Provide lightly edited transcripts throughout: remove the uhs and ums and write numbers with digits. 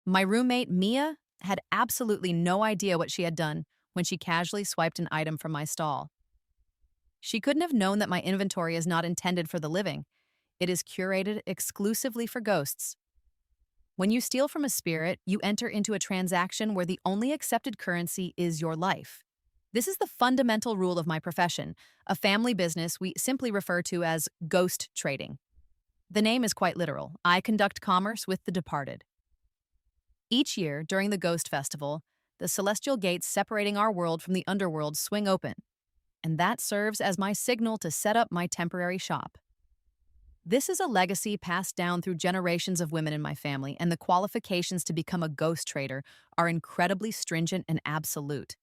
My roommate, Mia, had absolutely no idea what she had done when she casually swiped an item from my stall. She couldn't have known that my inventory is not intended for the living. It is curated exclusively for ghosts. When you steal from a spirit, you enter into a transaction where the only accepted currency is your life. This is the fundamental rule of my profession, a family business we simply refer to as ghost trading. The name is quite literal. I conduct commerce with the departed. Each year, during the Ghost Festival, the celestial gates separating our world from the underworld swing open, and that serves as my signal to set up my temporary shop. This is a legacy passed down through generations of women in my family, and the qualifications to become a ghost trader are incredibly stringent and absolute.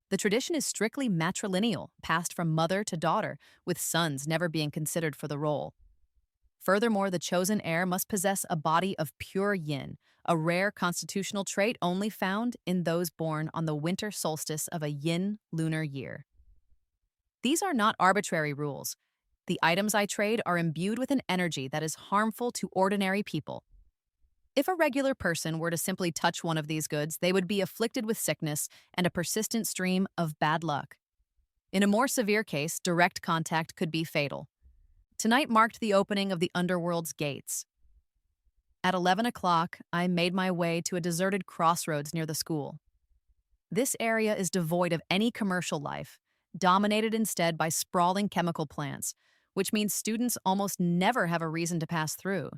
The tradition is strictly matrilineal, passed from mother to daughter, with sons never being considered for the role. Furthermore, the chosen heir must possess a body of pure yin, a rare constitutional trait only found in those born on the winter solstice of a yin lunar year. These are not arbitrary rules. The items I trade are imbued with an energy that is harmful to ordinary people. If a regular person were to simply touch one of these goods, they would be afflicted with sickness and a persistent stream of bad luck. In a more severe case, direct contact could be fatal. Tonight marked the opening of the underworld's gates. At 11 o'clock, I made my way to a deserted crossroads near the school. This area is devoid of any commercial life, dominated instead by sprawling chemical plants, which means students almost never have a reason to pass through.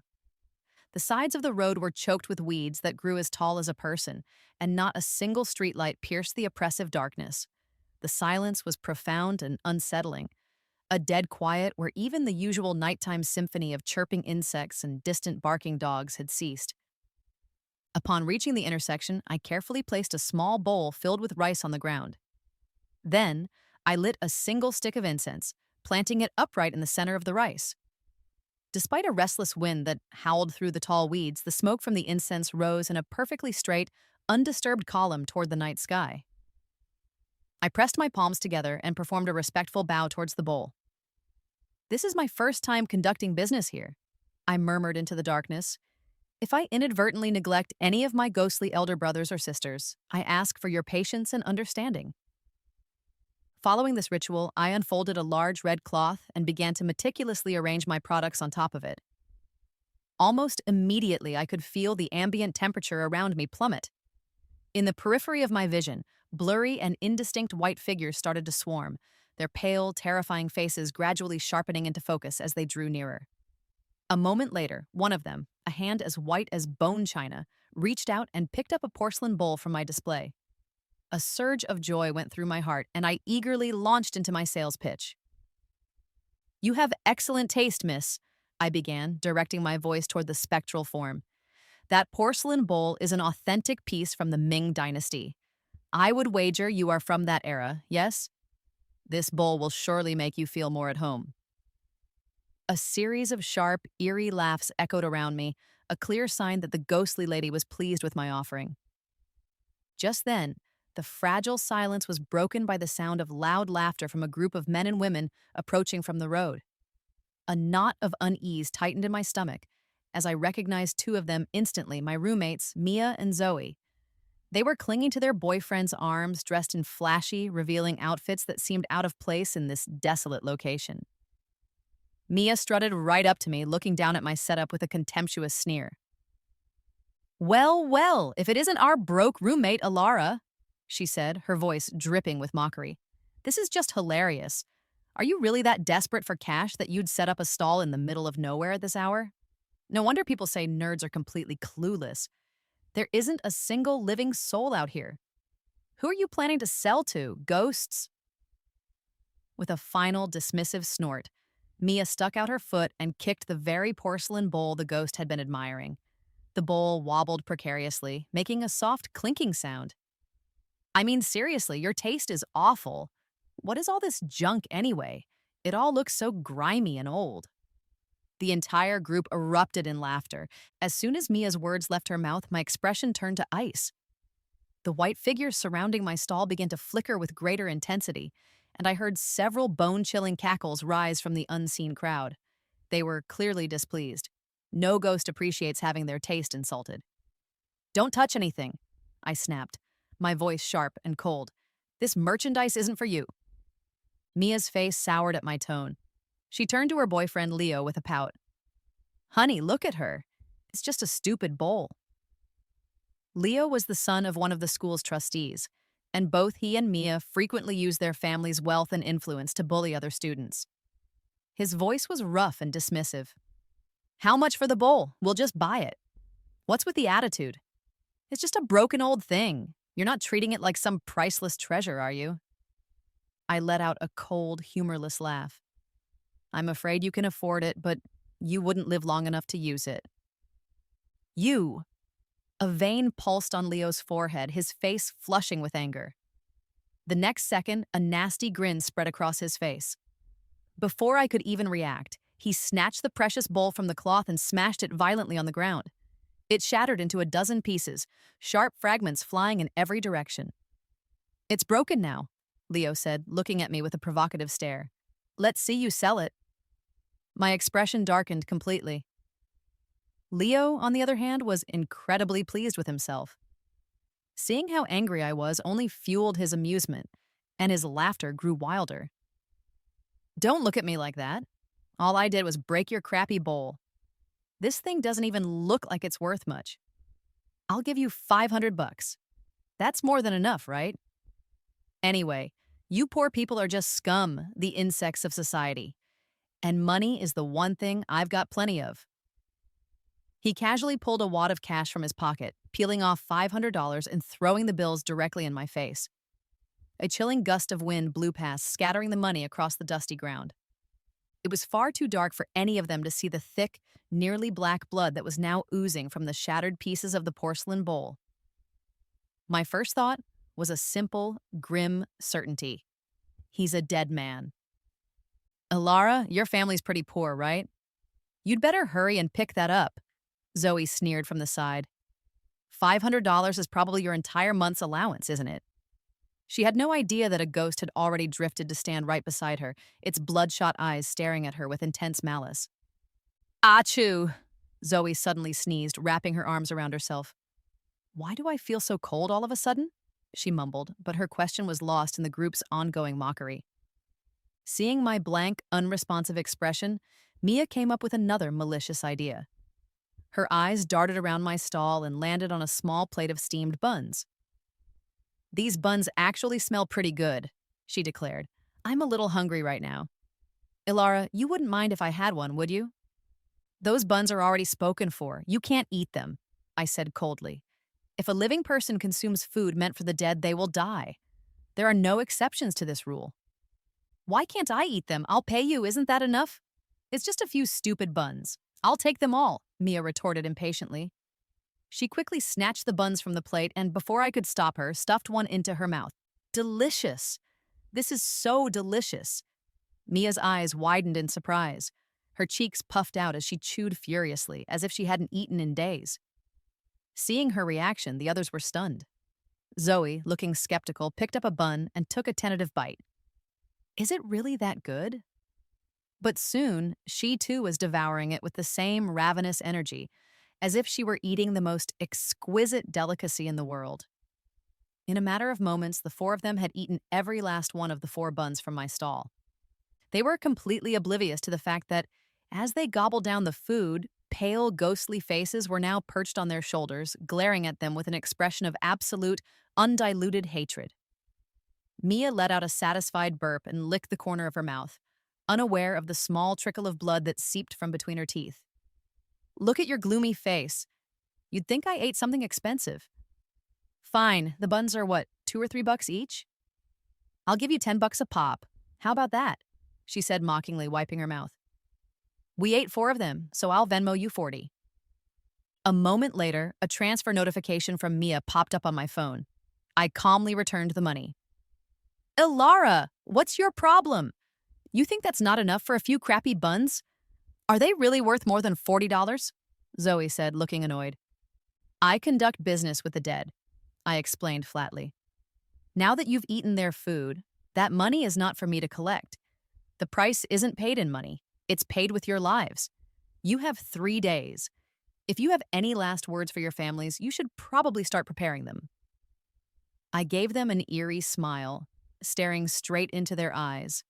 The sides of the road were choked with weeds that grew as tall as a person, and not a single streetlight pierced the oppressive darkness. The silence was profound and unsettling, a dead quiet where even the usual nighttime symphony of chirping insects and distant barking dogs had ceased. Upon reaching the intersection, I carefully placed a small bowl filled with rice on the ground. Then, I lit a single stick of incense, planting it upright in the center of the rice. Despite a restless wind that howled through the tall weeds, the smoke from the incense rose in a perfectly straight, undisturbed column toward the night sky. I pressed my palms together and performed a respectful bow towards the bowl. "This is my first time conducting business here," I murmured into the darkness. "If I inadvertently neglect any of my ghostly elder brothers or sisters, I ask for your patience and understanding." Following this ritual, I unfolded a large red cloth and began to meticulously arrange my products on top of it. Almost immediately, I could feel the ambient temperature around me plummet. In the periphery of my vision, blurry and indistinct white figures started to swarm, their pale, terrifying faces gradually sharpening into focus as they drew nearer. A moment later, one of them, a hand as white as bone china, reached out and picked up a porcelain bowl from my display. A surge of joy went through my heart, and I eagerly launched into my sales pitch. "You have excellent taste, miss," I began, directing my voice toward the spectral form. "That porcelain bowl is an authentic piece from the Ming Dynasty. I would wager you are from that era, yes? This bowl will surely make you feel more at home." A series of sharp, eerie laughs echoed around me, a clear sign that the ghostly lady was pleased with my offering. Just then, the fragile silence was broken by the sound of loud laughter from a group of men and women approaching from the road. A knot of unease tightened in my stomach as I recognized two of them instantly, my roommates, Mia and Zoe. They were clinging to their boyfriend's arms, dressed in flashy, revealing outfits that seemed out of place in this desolate location. Mia strutted right up to me, looking down at my setup with a contemptuous sneer. "Well, well, if it isn't our broke roommate, Alara," she said, her voice dripping with mockery. "This is just hilarious. Are you really that desperate for cash that you'd set up a stall in the middle of nowhere at this hour? No wonder people say nerds are completely clueless. There isn't a single living soul out here. Who are you planning to sell to, ghosts?" With a final dismissive snort, Mia stuck out her foot and kicked the very porcelain bowl the ghost had been admiring. The bowl wobbled precariously, making a soft clinking sound. "I mean, seriously, your taste is awful. What is all this junk anyway? It all looks so grimy and old." The entire group erupted in laughter. As soon as Mia's words left her mouth, my expression turned to ice. The white figures surrounding my stall began to flicker with greater intensity, and I heard several bone-chilling cackles rise from the unseen crowd. They were clearly displeased. No ghost appreciates having their taste insulted. Don't touch anything, I snapped, my voice sharp and cold. This merchandise isn't for you. Mia's face soured at my tone. She turned to her boyfriend Leo with a pout. Honey, look at her. It's just a stupid bowl. Leo was the son of one of the school's trustees, and both he and Mia frequently used their family's wealth and influence to bully other students. His voice was rough and dismissive. How much for the bowl? We'll just buy it. What's with the attitude? It's just a broken old thing. You're not treating it like some priceless treasure, are you? I let out a cold, humorless laugh. I'm afraid you can afford it, but you wouldn't live long enough to use it. You! A vein pulsed on Leo's forehead, his face flushing with anger. The next second, a nasty grin spread across his face. Before I could even react, he snatched the precious bowl from the cloth and smashed it violently on the ground. It shattered into a dozen pieces, sharp fragments flying in every direction. It's broken now, Leo said, looking at me with a provocative stare. Let's see you sell it. My expression darkened completely. Leo, on the other hand, was incredibly pleased with himself. Seeing how angry I was only fueled his amusement, and his laughter grew wilder. Don't look at me like that. All I did was break your crappy bowl. This thing doesn't even look like it's worth much. I'll give you $500. That's more than enough, right? Anyway, you poor people are just scum, the insects of society. And money is the one thing I've got plenty of. He casually pulled a wad of cash from his pocket, peeling off $500 and throwing the bills directly in my face. A chilling gust of wind blew past, scattering the money across the dusty ground. It was far too dark for any of them to see the thick, nearly black blood that was now oozing from the shattered pieces of the porcelain bowl. My first thought was a simple, grim certainty. He's a dead man. Ilara, your family's pretty poor, right? You'd better hurry and pick that up, Zoe sneered from the side. $500 is probably your entire month's allowance, isn't it? She had no idea that a ghost had already drifted to stand right beside her, its bloodshot eyes staring at her with intense malice. Achoo! Zoe suddenly sneezed, wrapping her arms around herself. Why do I feel so cold all of a sudden? She mumbled, but her question was lost in the group's ongoing mockery. Seeing my blank, unresponsive expression, Mia came up with another malicious idea. Her eyes darted around my stall and landed on a small plate of steamed buns. These buns actually smell pretty good, she declared. I'm a little hungry right now. Ilara, you wouldn't mind if I had one, would you? Those buns are already spoken for. You can't eat them, I said coldly. If a living person consumes food meant for the dead, they will die. There are no exceptions to this rule. Why can't I eat them? I'll pay you, isn't that enough? It's just a few stupid buns. I'll take them all, Mia retorted impatiently. She quickly snatched the buns from the plate and, before I could stop her, stuffed one into her mouth. Delicious! This is so delicious! Mia's eyes widened in surprise. Her cheeks puffed out as she chewed furiously, as if she hadn't eaten in days. Seeing her reaction, the others were stunned. Zoe, looking skeptical, picked up a bun and took a tentative bite. Is it really that good? But soon, she too was devouring it with the same ravenous energy, as if she were eating the most exquisite delicacy in the world. In a matter of moments, the four of them had eaten every last one of the 4 buns from my stall. They were completely oblivious to the fact that, as they gobbled down the food, pale, ghostly faces were now perched on their shoulders, glaring at them with an expression of absolute, undiluted hatred. Mia let out a satisfied burp and licked the corner of her mouth, unaware of the small trickle of blood that seeped from between her teeth. Look at your gloomy face. You'd think I ate something expensive. Fine, the buns are what, $2 or $3 each? I'll give you $10 a pop. How about that? She said mockingly, wiping her mouth. We ate 4 of them, so I'll Venmo you 40. A moment later, a transfer notification from Mia popped up on my phone. I calmly returned the money. Ilara, what's your problem? You think that's not enough for a few crappy buns? Are they really worth more than $40? Zoe said, looking annoyed. I conduct business with the dead, I explained flatly. Now that you've eaten their food, that money is not for me to collect. The price isn't paid in money. It's paid with your lives. You have 3 days. If you have any last words for your families, you should probably start preparing them. I gave them an eerie smile, staring straight into their eyes.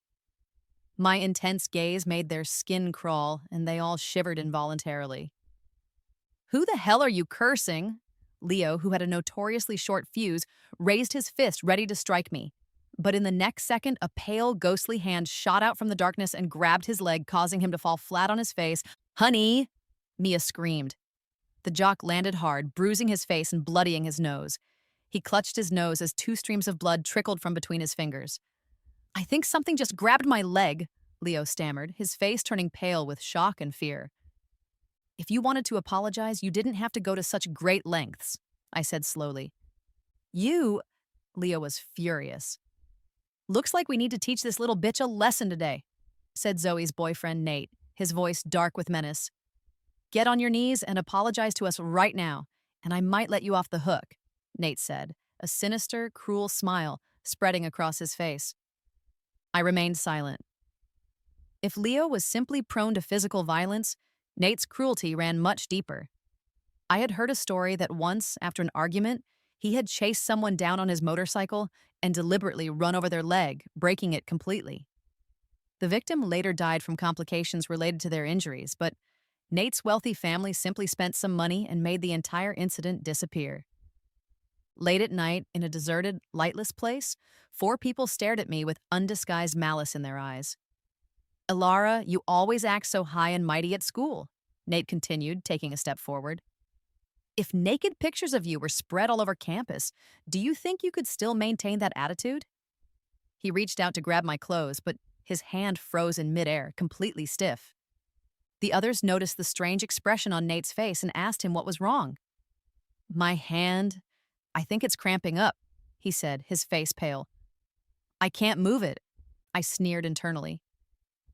My intense gaze made their skin crawl, and they all shivered involuntarily. Who the hell are you cursing? Leo, who had a notoriously short fuse, raised his fist ready to strike me. But in the next second, a pale, ghostly hand shot out from the darkness and grabbed his leg, causing him to fall flat on his face. Honey! Mia screamed. The jock landed hard, bruising his face and bloodying his nose. He clutched his nose as two streams of blood trickled from between his fingers. I think something just grabbed my leg, Leo stammered, his face turning pale with shock and fear. If you wanted to apologize, you didn't have to go to such great lengths, I said slowly. Leo was furious. Looks like we need to teach this little bitch a lesson today, said Zoe's boyfriend Nate, his voice dark with menace. Get on your knees and apologize to us right now, and I might let you off the hook, Nate said, a sinister, cruel smile spreading across his face. I remained silent. If Leo was simply prone to physical violence, Nate's cruelty ran much deeper. I had heard a story that once, after an argument, he had chased someone down on his motorcycle and deliberately run over their leg, breaking it completely. The victim later died from complications related to their injuries, but Nate's wealthy family simply spent some money and made the entire incident disappear. Late at night, in a deserted, lightless place, 4 people stared at me with undisguised malice in their eyes. Elara, you always act so high and mighty at school, Nate continued, taking a step forward. If naked pictures of you were spread all over campus, do you think you could still maintain that attitude? He reached out to grab my clothes, but his hand froze in midair, completely stiff. The others noticed the strange expression on Nate's face and asked him what was wrong. My hand, I think it's cramping up, he said, his face pale. I can't move it, I sneered internally.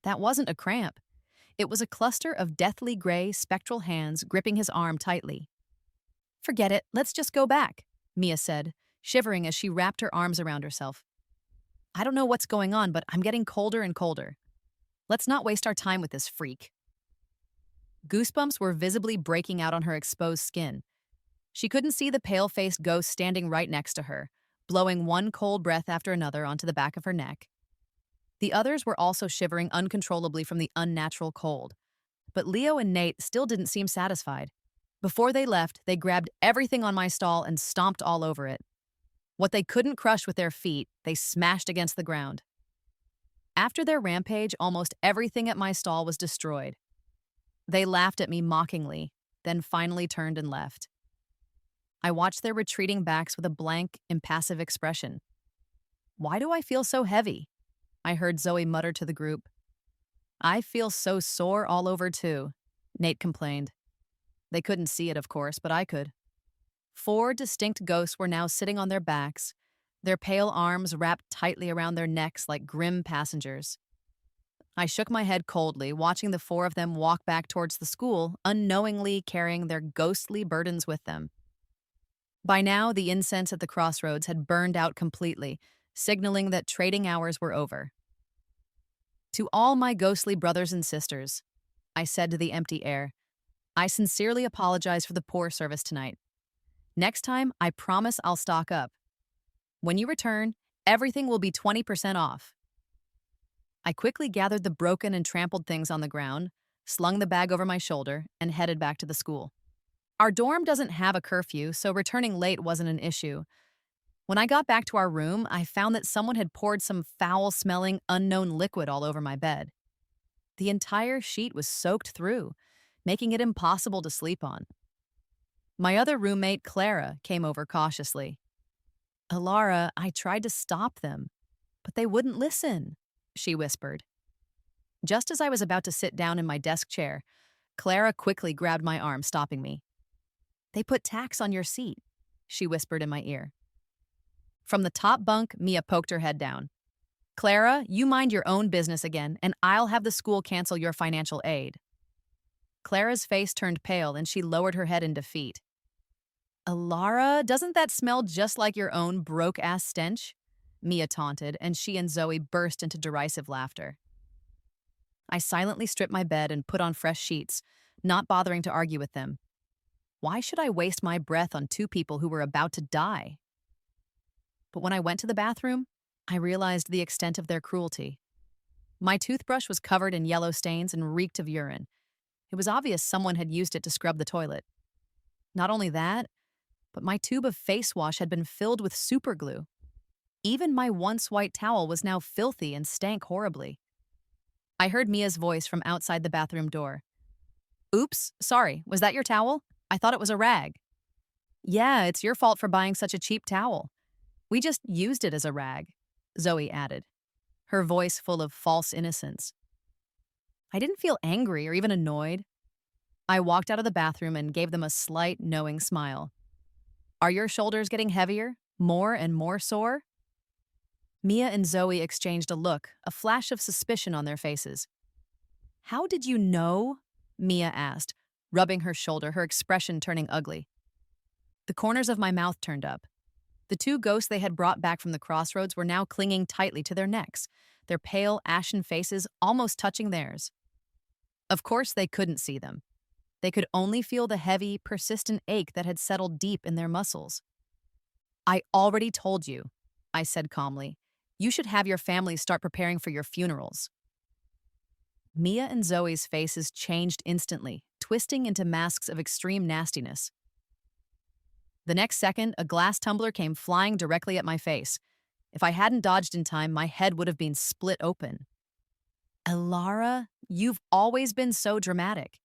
That wasn't a cramp. It was a cluster of deathly gray, spectral hands gripping his arm tightly. Forget it, let's just go back, Mia said, shivering as she wrapped her arms around herself. I don't know what's going on, but I'm getting colder and colder. Let's not waste our time with this freak. Goosebumps were visibly breaking out on her exposed skin. She couldn't see the pale-faced ghost standing right next to her, blowing one cold breath after another onto the back of her neck. The others were also shivering uncontrollably from the unnatural cold. But Leo and Nate still didn't seem satisfied. Before they left, they grabbed everything on my stall and stomped all over it. What they couldn't crush with their feet, they smashed against the ground. After their rampage, almost everything at my stall was destroyed. They laughed at me mockingly, then finally turned and left. I watched their retreating backs with a blank, impassive expression. Why do I feel so heavy? I heard Zoe mutter to the group. I feel so sore all over too, Nate complained. They couldn't see it, of course, but I could. 4 distinct ghosts were now sitting on their backs, their pale arms wrapped tightly around their necks like grim passengers. I shook my head coldly, watching the 4 of them walk back towards the school, unknowingly carrying their ghostly burdens with them. By now, the incense at the crossroads had burned out completely, signaling that trading hours were over. To all my ghostly brothers and sisters, I said to the empty air, I sincerely apologize for the poor service tonight. Next time, I promise I'll stock up. When you return, everything will be 20% off. I quickly gathered the broken and trampled things on the ground, slung the bag over my shoulder, and headed back to the school. Our dorm doesn't have a curfew, so returning late wasn't an issue. When I got back to our room, I found that someone had poured some foul-smelling, unknown liquid all over my bed. The entire sheet was soaked through, making it impossible to sleep on. My other roommate, Clara, came over cautiously. Elara, I tried to stop them, but they wouldn't listen, she whispered. Just as I was about to sit down in my desk chair, Clara quickly grabbed my arm, stopping me. They put tacks on your seat, she whispered in my ear. From the top bunk, Mia poked her head down. Clara, you mind your own business again, and I'll have the school cancel your financial aid. Clara's face turned pale, and she lowered her head in defeat. Elara, doesn't that smell just like your own broke-ass stench? Mia taunted, and she and Zoe burst into derisive laughter. I silently stripped my bed and put on fresh sheets, not bothering to argue with them. Why should I waste my breath on two people who were about to die? But when I went to the bathroom, I realized the extent of their cruelty. My toothbrush was covered in yellow stains and reeked of urine. It was obvious someone had used it to scrub the toilet. Not only that, but my tube of face wash had been filled with superglue. Even my once white towel was now filthy and stank horribly. I heard Mia's voice from outside the bathroom door. Oops, sorry, was that your towel? I thought it was a rag. Yeah, it's your fault for buying such a cheap towel. We just used it as a rag, Zoe added, her voice full of false innocence. I didn't feel angry or even annoyed. I walked out of the bathroom and gave them a slight, knowing smile. Are your shoulders getting heavier, more and more sore? Mia and Zoe exchanged a look, a flash of suspicion on their faces. How did you know? Mia asked, rubbing her shoulder, her expression turning ugly. The corners of my mouth turned up. The two ghosts they had brought back from the crossroads were now clinging tightly to their necks, their pale, ashen faces almost touching theirs. Of course, they couldn't see them. They could only feel the heavy, persistent ache that had settled deep in their muscles. I already told you, I said calmly. You should have your families start preparing for your funerals. Mia and Zoe's faces changed instantly, twisting into masks of extreme nastiness. The next second, a glass tumbler came flying directly at my face. If I hadn't dodged in time, my head would have been split open. Elara, you've always been so dramatic.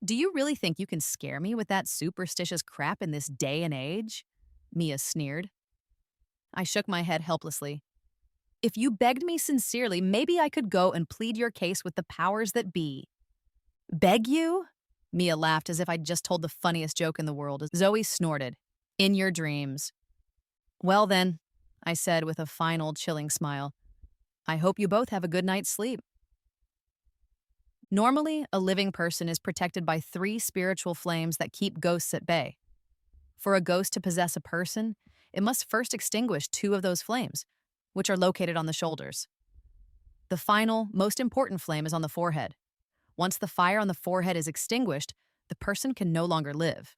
Do you really think you can scare me with that superstitious crap in this day and age? Mia sneered. I shook my head helplessly. If you begged me sincerely, maybe I could go and plead your case with the powers that be. Beg you? Mia laughed as if I'd just told the funniest joke in the world. Zoe snorted. In your dreams. Well then, I said with a final chilling smile. I hope you both have a good night's sleep. Normally, a living person is protected by 3 spiritual flames that keep ghosts at bay. For a ghost to possess a person, it must first extinguish 2 of those flames, which are located on the shoulders. The final, most important flame is on the forehead. Once the fire on the forehead is extinguished, the person can no longer live.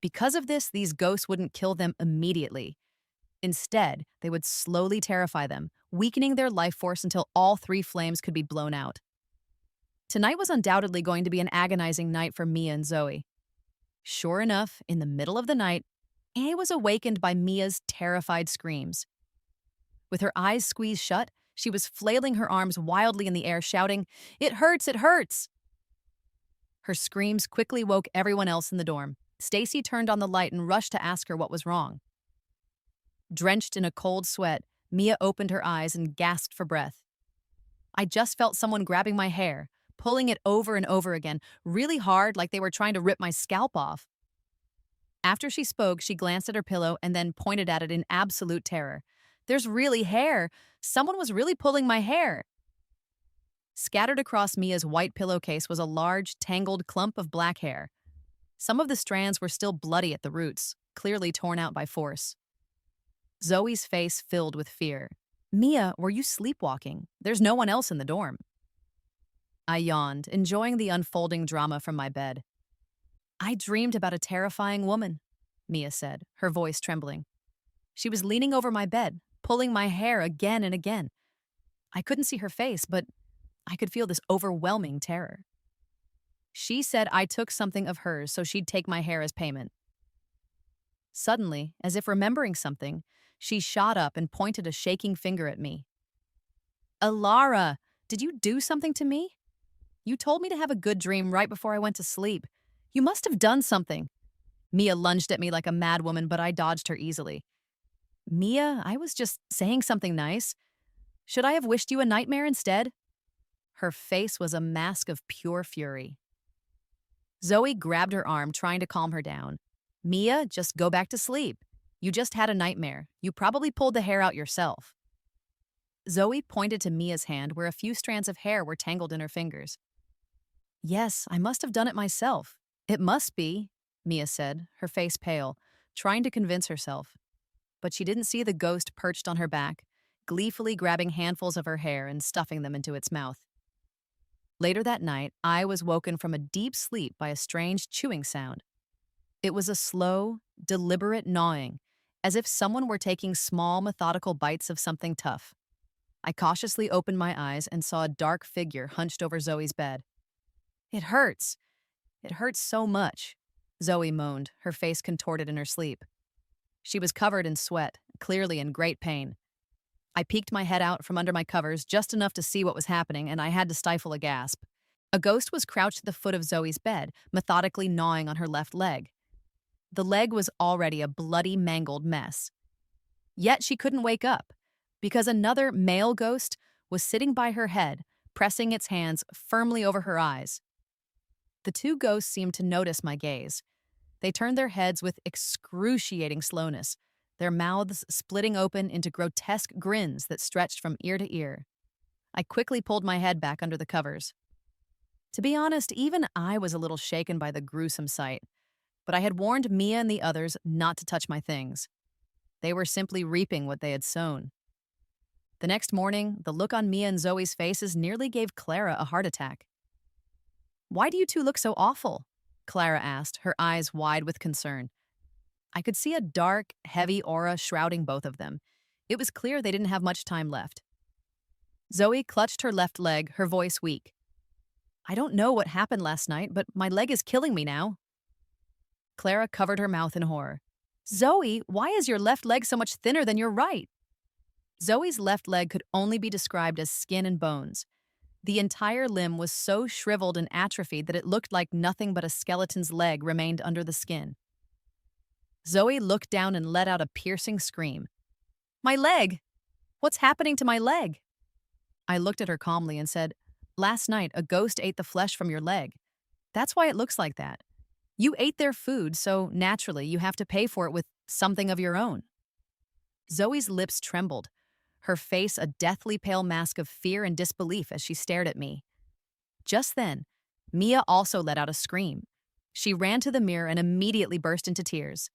Because of this, these ghosts wouldn't kill them immediately. Instead, they would slowly terrify them, weakening their life force until all 3 flames could be blown out. Tonight was undoubtedly going to be an agonizing night for Mia and Zoe. Sure enough, in the middle of the night, Annie was awakened by Mia's terrified screams. With her eyes squeezed shut, she was flailing her arms wildly in the air, shouting, "It hurts! It hurts!" Her screams quickly woke everyone else in the dorm. Stacy turned on the light and rushed to ask her what was wrong. Drenched in a cold sweat, Mia opened her eyes and gasped for breath. I just felt someone grabbing my hair, pulling it over and over again, really hard, like they were trying to rip my scalp off. After she spoke, she glanced at her pillow and then pointed at it in absolute terror. There's really hair. Someone was really pulling my hair. Scattered across Mia's white pillowcase was a large, tangled clump of black hair. Some of the strands were still bloody at the roots, clearly torn out by force. Zoe's face filled with fear. Mia, were you sleepwalking? There's no one else in the dorm. I yawned, enjoying the unfolding drama from my bed. I dreamed about a terrifying woman, Mia said, her voice trembling. She was leaning over my bed, pulling my hair again and again. I couldn't see her face, but I could feel this overwhelming terror. She said I took something of hers so she'd take my hair as payment. Suddenly, as if remembering something, she shot up and pointed a shaking finger at me. Elara, did you do something to me? You told me to have a good dream right before I went to sleep. You must have done something. Mia lunged at me like a mad woman, but I dodged her easily. Mia, I was just saying something nice. Should I have wished you a nightmare instead? Her face was a mask of pure fury. Zoe grabbed her arm, trying to calm her down. Mia, just go back to sleep. You just had a nightmare. You probably pulled the hair out yourself. Zoe pointed to Mia's hand where a few strands of hair were tangled in her fingers. Yes, I must have done it myself. It must be, Mia said, her face pale, trying to convince herself. But she didn't see the ghost perched on her back, gleefully grabbing handfuls of her hair and stuffing them into its mouth. Later that night, I was woken from a deep sleep by a strange chewing sound. It was a slow, deliberate gnawing, as if someone were taking small, methodical bites of something tough. I cautiously opened my eyes and saw a dark figure hunched over Zoe's bed. It hurts. It hurts so much, Zoe moaned, her face contorted in her sleep. She was covered in sweat, clearly in great pain. I peeked my head out from under my covers just enough to see what was happening, and I had to stifle a gasp. A ghost was crouched at the foot of Zoe's bed, methodically gnawing on her left leg. The leg was already a bloody, mangled mess. Yet she couldn't wake up, because another male ghost was sitting by her head, pressing its hands firmly over her eyes. The two ghosts seemed to notice my gaze. They turned their heads with excruciating slowness, their mouths splitting open into grotesque grins that stretched from ear to ear. I quickly pulled my head back under the covers. To be honest, even I was a little shaken by the gruesome sight, but I had warned Mia and the others not to touch my things. They were simply reaping what they had sown. The next morning, the look on Mia and Zoe's faces nearly gave Clara a heart attack. "Why do you two look so awful?" Clara asked, her eyes wide with concern. I could see a dark, heavy aura shrouding both of them. It was clear they didn't have much time left. Zoe clutched her left leg, her voice weak. "I don't know what happened last night, but my leg is killing me now." Clara covered her mouth in horror. "Zoe, why is your left leg so much thinner than your right?" Zoe's left leg could only be described as skin and bones. The entire limb was so shriveled and atrophied that it looked like nothing but a skeleton's leg remained under the skin. Zoe looked down and let out a piercing scream. "My leg! What's happening to my leg?" I looked at her calmly and said, "Last night, a ghost ate the flesh from your leg. That's why it looks like that. You ate their food, so naturally you have to pay for it with something of your own." Zoe's lips trembled, her face a deathly pale mask of fear and disbelief as she stared at me. Just then, Mia also let out a scream. She ran to the mirror and immediately burst into tears.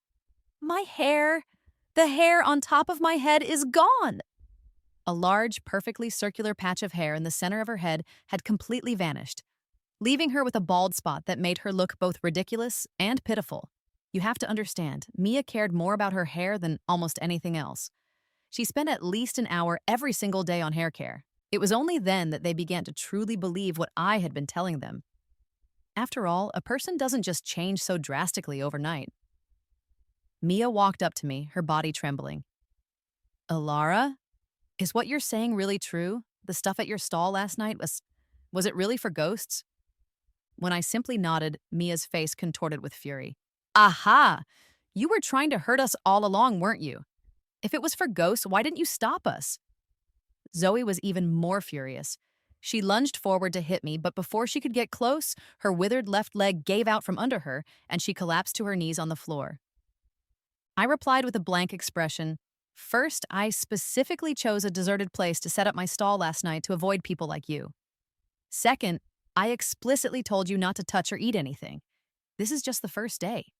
"My hair! The hair on top of my head is gone!" A large, perfectly circular patch of hair in the center of her head had completely vanished, leaving her with a bald spot that made her look both ridiculous and pitiful. You have to understand, Mia cared more about her hair than almost anything else. She spent at least an hour every single day on hair care. It was only then that they began to truly believe what I had been telling them. After all, a person doesn't just change so drastically overnight. Mia walked up to me, her body trembling. "Alara, is what you're saying really true? The stuff at your stall last night was it really for ghosts?" When I simply nodded, Mia's face contorted with fury. "Aha! You were trying to hurt us all along, weren't you? If it was for ghosts, why didn't you stop us?" Zoe was even more furious. She lunged forward to hit me, but before she could get close, her withered left leg gave out from under her, and she collapsed to her knees on the floor. I replied with a blank expression. "First, I specifically chose a deserted place to set up my stall last night to avoid people like you. Second, I explicitly told you not to touch or eat anything. This is just the first day.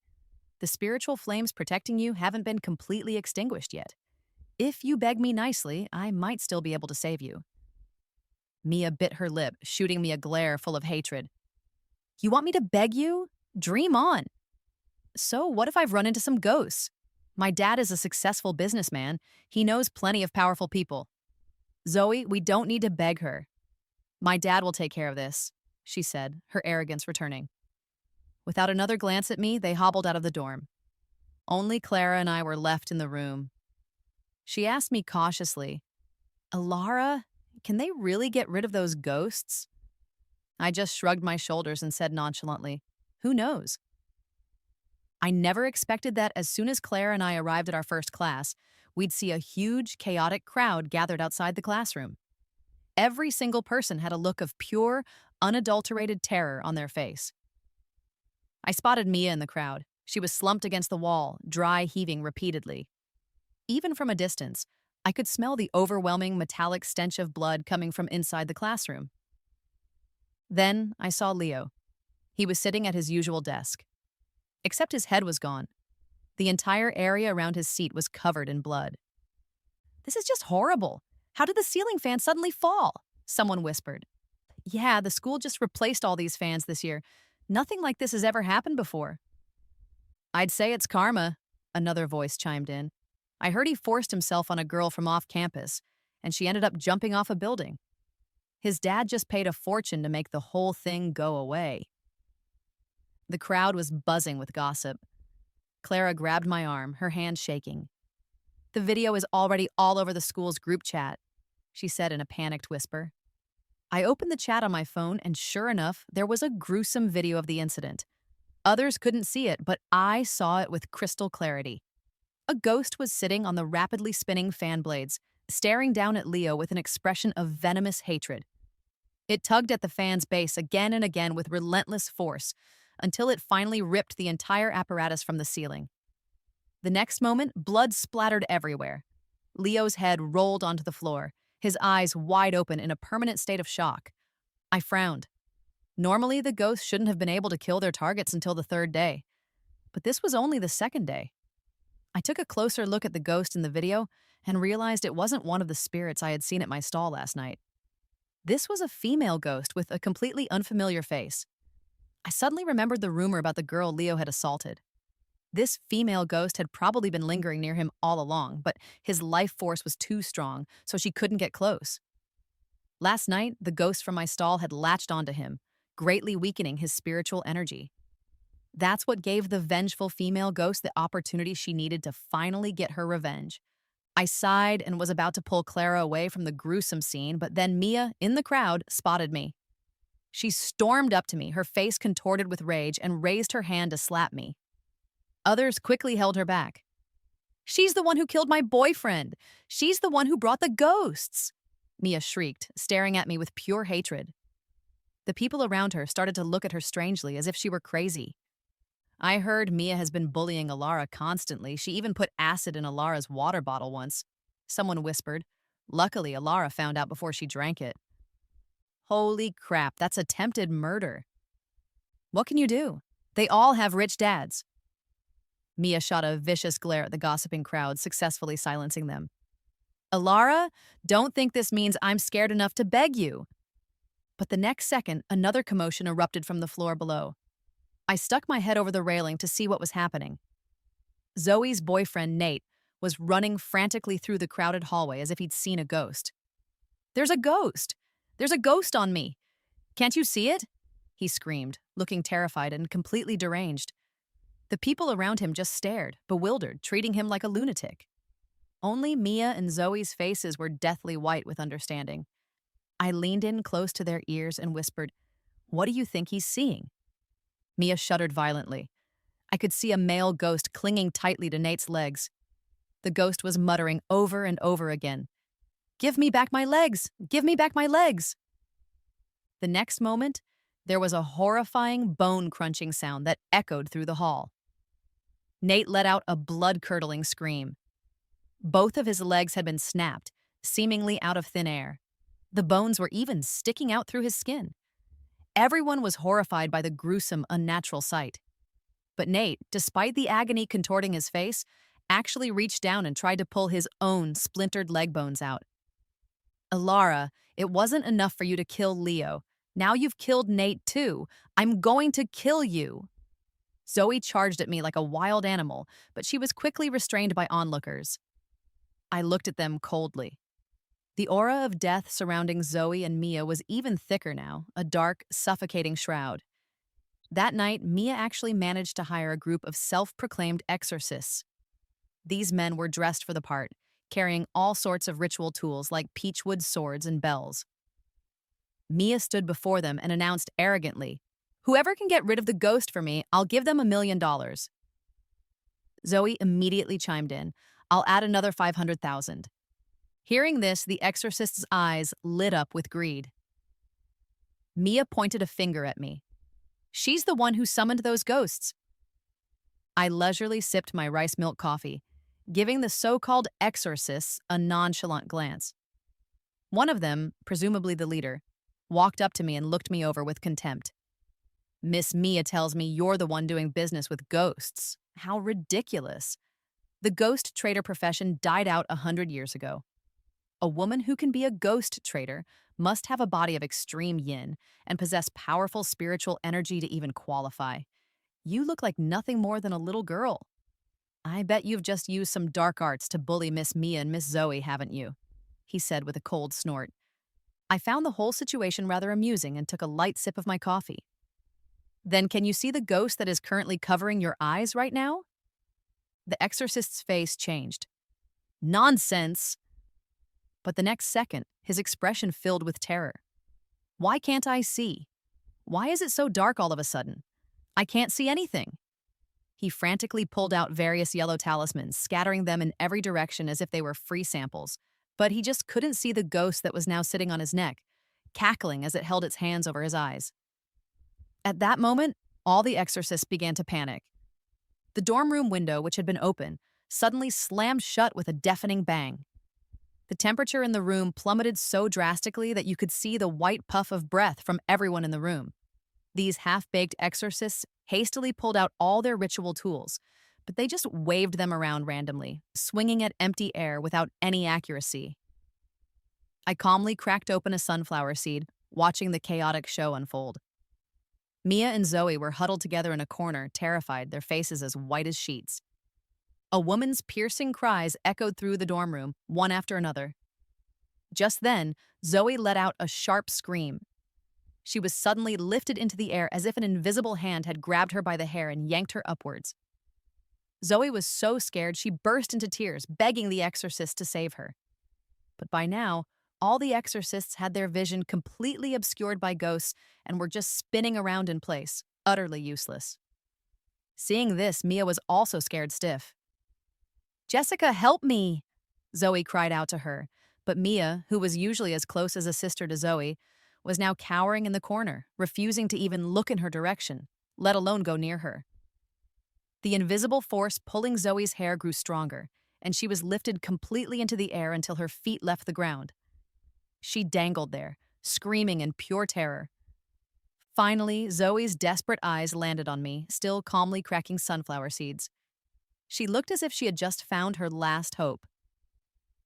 The spiritual flames protecting you haven't been completely extinguished yet. If you beg me nicely, I might still be able to save you." Mia bit her lip, shooting me a glare full of hatred. "You want me to beg you? Dream on. So what if I've run into some ghosts? My dad is a successful businessman. He knows plenty of powerful people. Zoe, we don't need to beg her. My dad will take care of this," she said, her arrogance returning. Without another glance at me, they hobbled out of the dorm. Only Clara and I were left in the room. She asked me cautiously, "Alara, can they really get rid of those ghosts?" I just shrugged my shoulders and said nonchalantly, "Who knows?" I never expected that as soon as Clara and I arrived at our first class, we'd see a huge, chaotic crowd gathered outside the classroom. Every single person had a look of pure, unadulterated terror on their face. I spotted Mia in the crowd. She was slumped against the wall, dry heaving repeatedly. Even from a distance, I could smell the overwhelming metallic stench of blood coming from inside the classroom. Then I saw Leo. He was sitting at his usual desk. Except his head was gone. The entire area around his seat was covered in blood. "This is just horrible. How did the ceiling fan suddenly fall?" someone whispered. "Yeah, the school just replaced all these fans this year. Nothing like this has ever happened before." I'd say it's karma, another voice chimed in. I heard he forced himself on a girl from off campus, and she ended up jumping off a building. His dad just paid a fortune to make the whole thing go away. The crowd was buzzing with gossip. Clara grabbed my arm, her hand shaking. The video is already all over the school's group chat, she said in a panicked whisper. I opened the chat on my phone, and sure enough, there was a gruesome video of the incident. Others couldn't see it, but I saw it with crystal clarity. A ghost was sitting on the rapidly spinning fan blades, staring down at Leo with an expression of venomous hatred. It tugged at the fan's base again and again with relentless force, until it finally ripped the entire apparatus from the ceiling. The next moment, blood splattered everywhere. Leo's head rolled onto the floor, his eyes wide open in a permanent state of shock. I frowned. Normally, the ghosts shouldn't have been able to kill their targets until the third day. But this was only the second day. I took a closer look at the ghost in the video and realized it wasn't one of the spirits I had seen at my stall last night. This was a female ghost with a completely unfamiliar face. I suddenly remembered the rumor about the girl Leo had assaulted. This female ghost had probably been lingering near him all along, but his life force was too strong, so she couldn't get close. Last night, the ghost from my stall had latched onto him, greatly weakening his spiritual energy. That's what gave the vengeful female ghost the opportunity she needed to finally get her revenge. I sighed and was about to pull Clara away from the gruesome scene, but then Mia, in the crowd, spotted me. She stormed up to me, her face contorted with rage, and raised her hand to slap me. Others quickly held her back. "She's the one who killed my boyfriend! She's the one who brought the ghosts!" Mia shrieked, staring at me with pure hatred. The people around her started to look at her strangely, as if she were crazy. I heard Mia has been bullying Alara constantly. She even put acid in Alara's water bottle once. Someone whispered. Luckily, Alara found out before she drank it. Holy crap, that's attempted murder. What can you do? They all have rich dads. Mia shot a vicious glare at the gossiping crowd, successfully silencing them. Alara, don't think this means I'm scared enough to beg you. But the next second, another commotion erupted from the floor below. I stuck my head over the railing to see what was happening. Zoe's boyfriend, Nate, was running frantically through the crowded hallway as if he'd seen a ghost. There's a ghost! There's a ghost on me! Can't you see it? He screamed, looking terrified and completely deranged. The people around him just stared, bewildered, treating him like a lunatic. Only Mia and Zoe's faces were deathly white with understanding. I leaned in close to their ears and whispered, "What do you think he's seeing?" Mia shuddered violently. I could see a male ghost clinging tightly to Nate's legs. The ghost was muttering over and over again, "Give me back my legs! Give me back my legs!" The next moment, there was a horrifying bone-crunching sound that echoed through the hall. Nate let out a blood-curdling scream. Both of his legs had been snapped, seemingly out of thin air. The bones were even sticking out through his skin. Everyone was horrified by the gruesome, unnatural sight. But Nate, despite the agony contorting his face, actually reached down and tried to pull his own splintered leg bones out. Alara, it wasn't enough for you to kill Leo. Now you've killed Nate too. I'm going to kill you. Zoe charged at me like a wild animal, but she was quickly restrained by onlookers. I looked at them coldly. The aura of death surrounding Zoe and Mia was even thicker now, a dark, suffocating shroud. That night, Mia actually managed to hire a group of self-proclaimed exorcists. These men were dressed for the part, carrying all sorts of ritual tools like peachwood swords and bells. Mia stood before them and announced arrogantly, "Whoever can get rid of the ghost for me, I'll give them $1 million. Zoe immediately chimed in, "I'll add another 500,000. Hearing this, the exorcist's eyes lit up with greed. Mia pointed a finger at me. "She's the one who summoned those ghosts." I leisurely sipped my rice milk coffee, giving the so-called exorcists a nonchalant glance. One of them, presumably the leader, walked up to me and looked me over with contempt. "Miss Mia tells me you're the one doing business with ghosts. How ridiculous. The ghost trader profession died out 100 years ago. A woman who can be a ghost trader must have a body of extreme yin and possess powerful spiritual energy to even qualify. You look like nothing more than a little girl. I bet you've just used some dark arts to bully Miss Mia and Miss Zoe, haven't you? He said with a cold snort. I found the whole situation rather amusing and took a light sip of my coffee. Then can you see the ghost that is currently covering your eyes right now? The exorcist's face changed. Nonsense! But the next second, his expression filled with terror. Why can't I see? Why is it so dark all of a sudden? I can't see anything. He frantically pulled out various yellow talismans, scattering them in every direction as if they were free samples. But he just couldn't see the ghost that was now sitting on his neck, cackling as it held its hands over his eyes. At that moment, all the exorcists began to panic. The dorm room window, which had been open, suddenly slammed shut with a deafening bang. The temperature in the room plummeted so drastically that you could see the white puff of breath from everyone in the room. These half-baked exorcists hastily pulled out all their ritual tools, but they just waved them around randomly, swinging at empty air without any accuracy. I calmly cracked open a sunflower seed, watching the chaotic show unfold. Mia and Zoe were huddled together in a corner, terrified, their faces as white as sheets. A woman's piercing cries echoed through the dorm room, one after another. Just then, Zoe let out a sharp scream. She was suddenly lifted into the air as if an invisible hand had grabbed her by the hair and yanked her upwards. Zoe was so scared she burst into tears, begging the exorcist to save her. But by now, all the exorcists had their vision completely obscured by ghosts and were just spinning around in place, utterly useless. Seeing this, Mia was also scared stiff. "Jessica, help me!" Zoe cried out to her, but Mia, who was usually as close as a sister to Zoe, was now cowering in the corner, refusing to even look in her direction, let alone go near her. The invisible force pulling Zoe's hair grew stronger, and she was lifted completely into the air until her feet left the ground. She dangled there, screaming in pure terror. Finally, Zoe's desperate eyes landed on me, still calmly cracking sunflower seeds. She looked as if she had just found her last hope.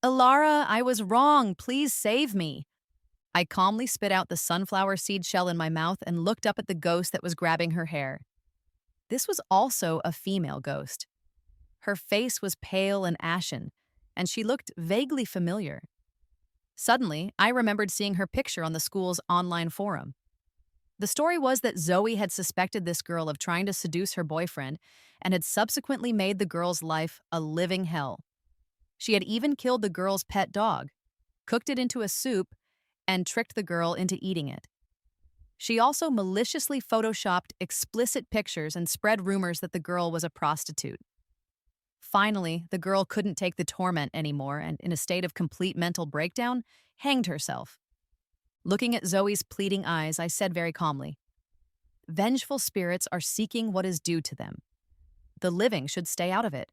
"Alara, I was wrong. Please save me." I calmly spit out the sunflower seed shell in my mouth and looked up at the ghost that was grabbing her hair. This was also a female ghost. Her face was pale and ashen, and she looked vaguely familiar. Suddenly, I remembered seeing her picture on the school's online forum. The story was that Zoe had suspected this girl of trying to seduce her boyfriend and had subsequently made the girl's life a living hell. She had even killed the girl's pet dog, cooked it into a soup, and tricked the girl into eating it. She also maliciously photoshopped explicit pictures and spread rumors that the girl was a prostitute. Finally, the girl couldn't take the torment anymore and, in a state of complete mental breakdown, hanged herself. Looking at Zoe's pleading eyes, I said very calmly, "Vengeful spirits are seeking what is due to them. The living should stay out of it.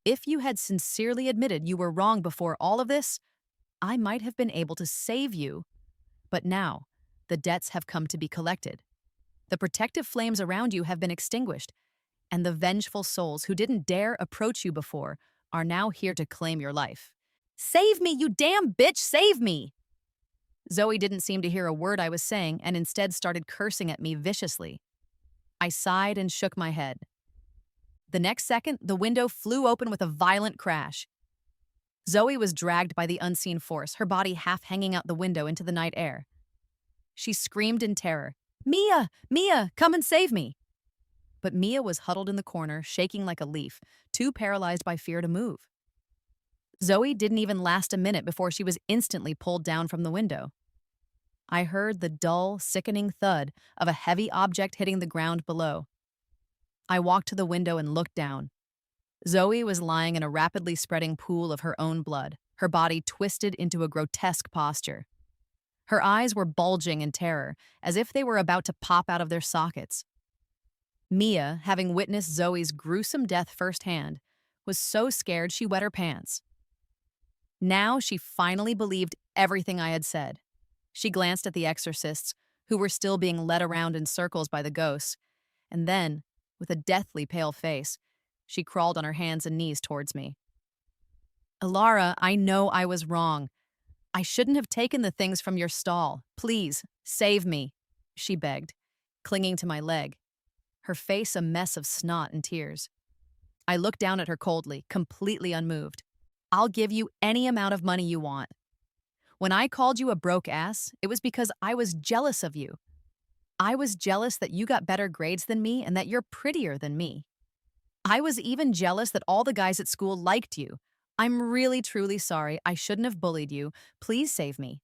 If you had sincerely admitted you were wrong before all of this, I might have been able to save you. But now, the debts have come to be collected. The protective flames around you have been extinguished, and the vengeful souls who didn't dare approach you before are now here to claim your life. Save me, you damn bitch, save me!" Zoe didn't seem to hear a word I was saying and instead started cursing at me viciously. I sighed and shook my head. The next second, the window flew open with a violent crash. Zoe was dragged by the unseen force, her body half hanging out the window into the night air. She screamed in terror, "Mia! Mia, come and save me!" But Mia was huddled in the corner, shaking like a leaf, too paralyzed by fear to move. Zoe didn't even last a minute before she was instantly pulled down from the window. I heard the dull, sickening thud of a heavy object hitting the ground below. I walked to the window and looked down. Zoe was lying in a rapidly spreading pool of her own blood, her body twisted into a grotesque posture. Her eyes were bulging in terror, as if they were about to pop out of their sockets. Mia, having witnessed Zoe's gruesome death firsthand, was so scared she wet her pants. Now she finally believed everything I had said. She glanced at the exorcists, who were still being led around in circles by the ghosts, and then, with a deathly pale face, she crawled on her hands and knees towards me. "Alara, I know I was wrong. I shouldn't have taken the things from your stall. Please, save me," she begged, clinging to my leg. her face a mess of snot and tears. I looked down at her coldly, completely unmoved. I'll give you any amount of money you want. When I called you a broke ass, it was because I was jealous of you. I was jealous that you got better grades than me and that you're prettier than me. I was even jealous that all the guys at school liked you. I'm really, truly sorry. I shouldn't have bullied you. Please save me.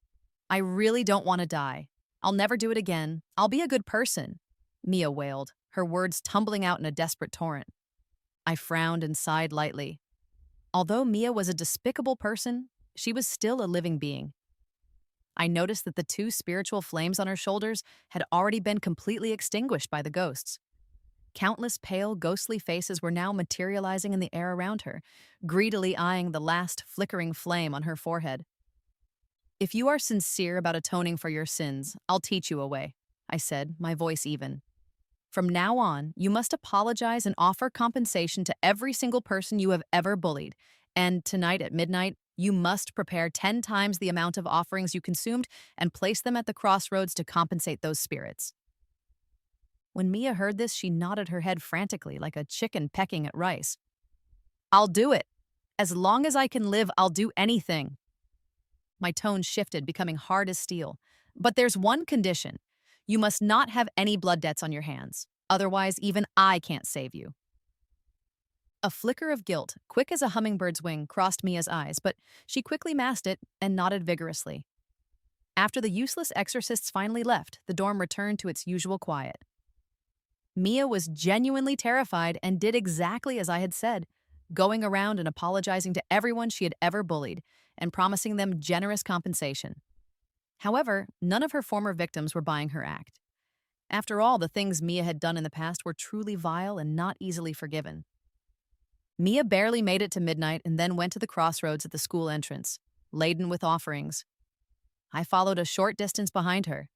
I really don't want to die. I'll never do it again. I'll be a good person. Mia wailed, her words tumbling out in a desperate torrent. I frowned and sighed lightly. Although Mia was a despicable person, she was still a living being. I noticed that the two spiritual flames on her shoulders had already been completely extinguished by the ghosts. Countless pale, ghostly faces were now materializing in the air around her, greedily eyeing the last flickering flame on her forehead. If you are sincere about atoning for your sins, I'll teach you a way, I said, my voice even. From now on, you must apologize and offer compensation to every single person you have ever bullied. And tonight at midnight, you must prepare 10 times the amount of offerings you consumed and place them at the crossroads to compensate those spirits. When Mia heard this, she nodded her head frantically like a chicken pecking at rice. I'll do it. As long as I can live, I'll do anything. My tone shifted, becoming hard as steel. But there's one condition. You must not have any blood debts on your hands. Otherwise, even I can't save you. A flicker of guilt, quick as a hummingbird's wing, crossed Mia's eyes, but she quickly masked it and nodded vigorously. After the useless exorcists finally left, the dorm returned to its usual quiet. Mia was genuinely terrified and did exactly as I had said, going around and apologizing to everyone she had ever bullied and promising them generous compensation. However, none of her former victims were buying her act. After all, the things Mia had done in the past were truly vile and not easily forgiven. Mia barely made it to midnight and then went to the crossroads at the school entrance, laden with offerings. I followed a short distance behind her.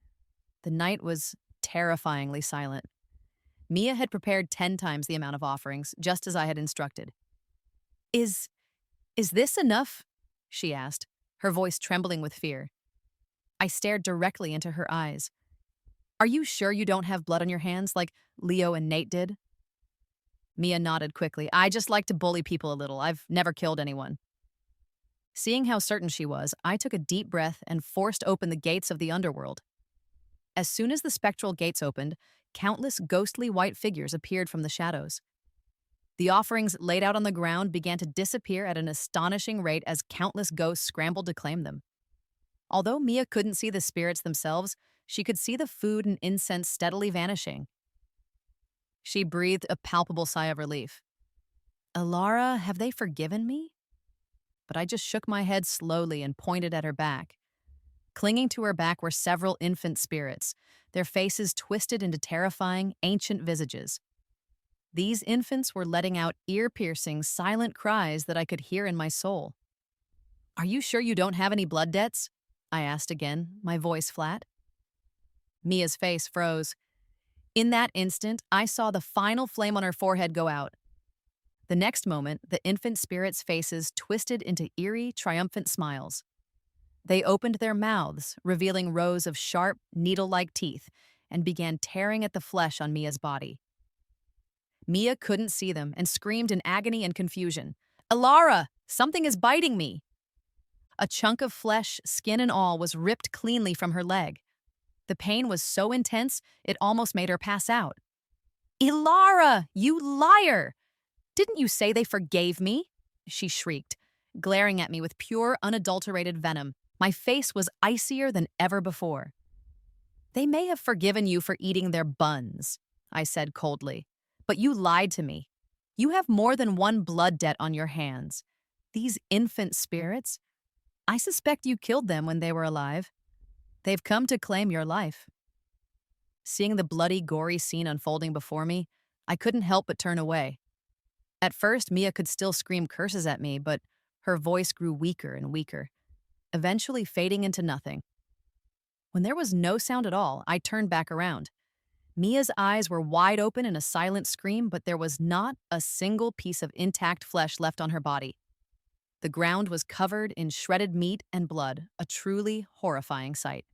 The night was terrifyingly silent. Mia had prepared 10 times the amount of offerings, just as I had instructed. Is this enough? She asked, her voice trembling with fear. I stared directly into her eyes. Are you sure you don't have blood on your hands like Leo and Nate did? Mia nodded quickly. I just like to bully people a little. I've never killed anyone. Seeing how certain she was, I took a deep breath and forced open the gates of the underworld. As soon as the spectral gates opened, countless ghostly white figures appeared from the shadows. The offerings laid out on the ground began to disappear at an astonishing rate as countless ghosts scrambled to claim them. Although Mia couldn't see the spirits themselves, she could see the food and incense steadily vanishing. She breathed a palpable sigh of relief. Alara, have they forgiven me? But I just shook my head slowly and pointed at her back. Clinging to her back were several infant spirits, their faces twisted into terrifying, ancient visages. These infants were letting out ear-piercing, silent cries that I could hear in my soul. Are you sure you don't have any blood debts? I asked again, my voice flat. Mia's face froze. In that instant, I saw the final flame on her forehead go out. The next moment, the infant spirits' faces twisted into eerie, triumphant smiles. They opened their mouths, revealing rows of sharp, needle-like teeth, and began tearing at the flesh on Mia's body. Mia couldn't see them and screamed in agony and confusion. Alara, something is biting me! A chunk of flesh, skin and all, was ripped cleanly from her leg. The pain was so intense, it almost made her pass out. Ilara, you liar! Didn't you say they forgave me? She shrieked, glaring at me with pure, unadulterated venom. My face was icier than ever before. They may have forgiven you for eating their buns, I said coldly, but you lied to me. You have more than one blood debt on your hands. These infant spirits, I suspect you killed them when they were alive. They've come to claim your life. Seeing the bloody, gory scene unfolding before me, I couldn't help but turn away. At first, Mia could still scream curses at me, but her voice grew weaker and weaker, eventually fading into nothing. When there was no sound at all, I turned back around. Mia's eyes were wide open in a silent scream, but there was not a single piece of intact flesh left on her body. The ground was covered in shredded meat and blood, a truly horrifying sight.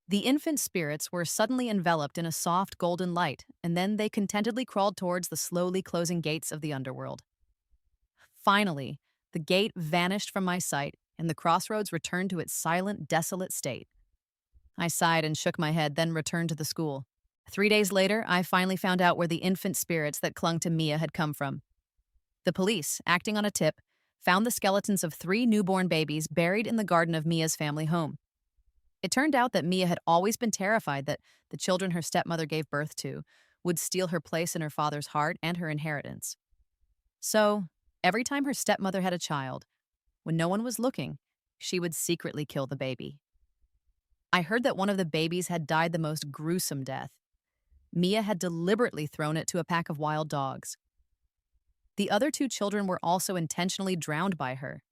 The infant spirits were suddenly enveloped in a soft golden light, and then they contentedly crawled towards the slowly closing gates of the underworld. Finally, the gate vanished from my sight, and the crossroads returned to its silent, desolate state. I sighed and shook my head, then returned to the school. 3 days later, I finally found out where the infant spirits that clung to Mia had come from. The police, acting on a tip, found the skeletons of 3 newborn babies buried in the garden of Mia's family home. It turned out that Mia had always been terrified that the children her stepmother gave birth to would steal her place in her father's heart and her inheritance. So, every time her stepmother had a child, when no one was looking, she would secretly kill the baby. I heard that one of the babies had died the most gruesome death. Mia had deliberately thrown it to a pack of wild dogs. The other 2 children were also intentionally drowned by her.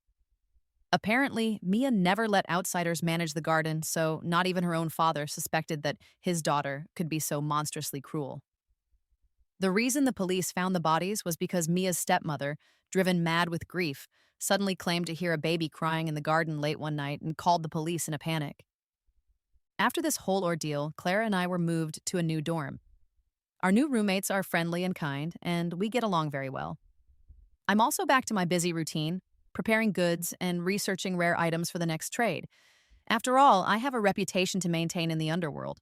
Apparently, Mia never let outsiders manage the garden, so not even her own father suspected that his daughter could be so monstrously cruel. The reason the police found the bodies was because Mia's stepmother, driven mad with grief, suddenly claimed to hear a baby crying in the garden late one night and called the police in a panic. After this whole ordeal, Clara and I were moved to a new dorm. Our new roommates are friendly and kind, and we get along very well. I'm also back to my busy routine, preparing goods and researching rare items for the next trade. After all, I have a reputation to maintain in the underworld.